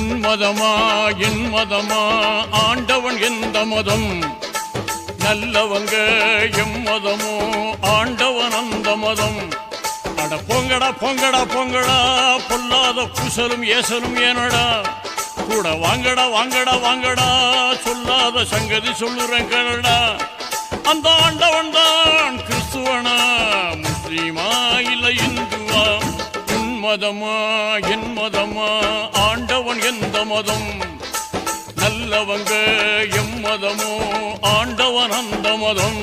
உன் மதமா என் மதமா ஆண்டவன் எந்த மதம் நல்லவங்க எம் மதமோ ஆண்டவன் அந்த மதம் அட பொங்கடா பொங்கடா பொங்கடா பொல்லாத பூசலும் ஏசலும் ஏனடா கூட வாங்கடா வாங்கடா வாங்கடா சொல்லாத சங்கதி சொல்லுறேன் கேளடா அந்த ஆண்டவன் தான் கிறிஸ்துவனா முஸ்லீமா இல்ல இந்துவா உன் மதமா என் மதமா ஆண்டவன் எந்த மதம் நல்லவங்க எம் மதமோ ஆண்டவன் அந்த மதம்